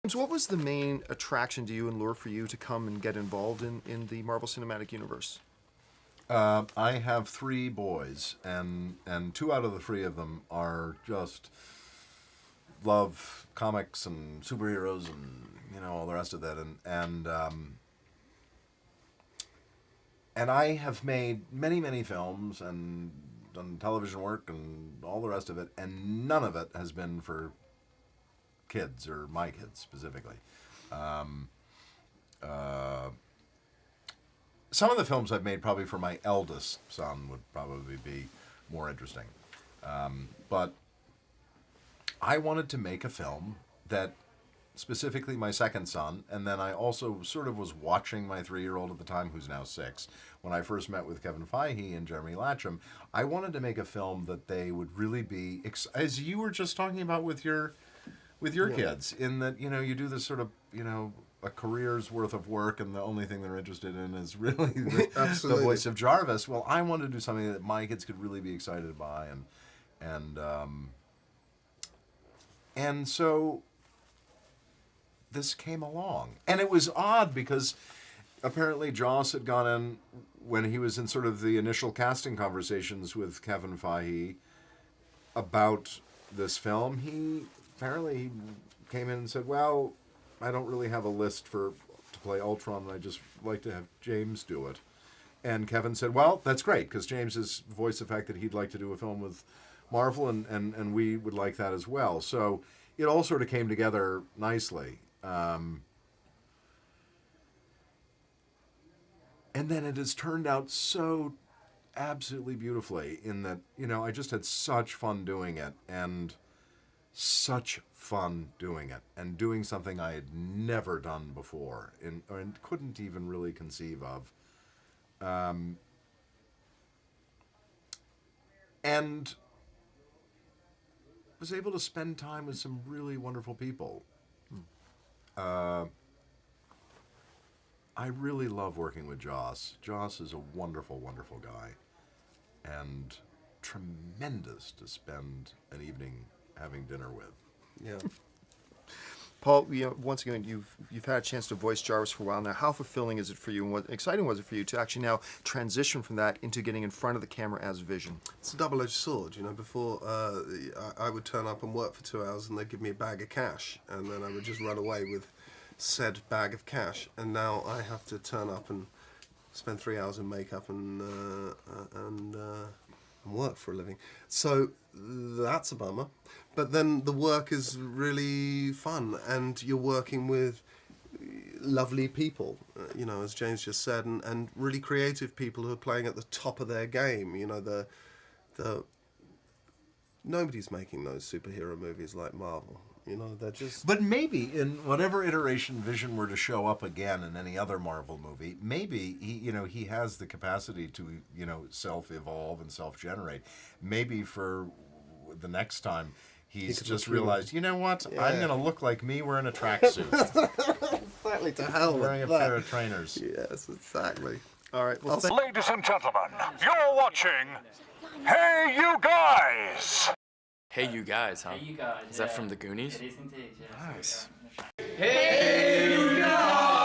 So what was the main attraction to you and lure for you to come and get involved in the Marvel Cinematic Universe? I have 3 boys, and 2 out of the 3 of them are just love comics and superheroes and all the rest of that, and I have made many films and done television work and all the rest of it, and none of it has been for kids, or my kids specifically. Some of the films I've made probably for my eldest son would probably be more interesting. But I wanted to make a film that specifically my second son, and then I also sort of was watching my 3-year-old at the time, who's now 6. When I first met with Kevin Feige and Jeremy Latcham, I wanted to make a film that they would really be, as you were just talking about with your kids, in that, you do this sort of, a career's worth of work, and the only thing they're interested in is really the voice of Jarvis. Well, I wanted to do something that my kids could really be excited by, and so this came along. And it was odd because apparently Joss had gone in, when he was in sort of the initial casting conversations with Kevin Feige about this film, he apparently came in and said, well, I don't really have a list to play Ultron, and I just like to have James do it. And Kevin said, well, that's great, because James has voiced the fact that he'd like to do a film with Marvel, and we would like that as well. So it all sort of came together nicely. And then it has turned out so absolutely beautifully in that, I just had such fun doing it, and doing something I had never done before and couldn't even really conceive of. And was able to spend time with some really wonderful people. I really love working with Joss. Joss is a wonderful, wonderful guy, and tremendous to spend an evening having dinner with. Yeah. Paul, once again, you've had a chance to voice Jarvis for a while now. How fulfilling is it for you, and what exciting was it for you to actually now transition from that into getting in front of the camera as Vision? It's a double-edged sword. Before I would turn up and work for 2 hours, and they'd give me a bag of cash, and then I would just run away with said bag of cash. And now I have to turn up and spend 3 hours in makeup and work for a living. So that's a bummer. But then the work is really fun, and you're working with lovely people, as James just said, and really creative people who are playing at the top of their game. Nobody's making those superhero movies like Marvel. They're just... But maybe in whatever iteration Vision were to show up again in any other Marvel movie, maybe he has the capacity to, self-evolve and self-generate. Maybe for the next time he's just realized, you know what? Yeah. I'm going to look like me wearing a tracksuit. Exactly, to hell with wearing a pair of trainers. Yes, exactly. All right. Well, ladies and gentlemen, you're watching Hey You Guys! Hey You Guys, huh? Hey You Guys. Is that from the Goonies? It is indeed, yeah. Nice. Hey You Guys!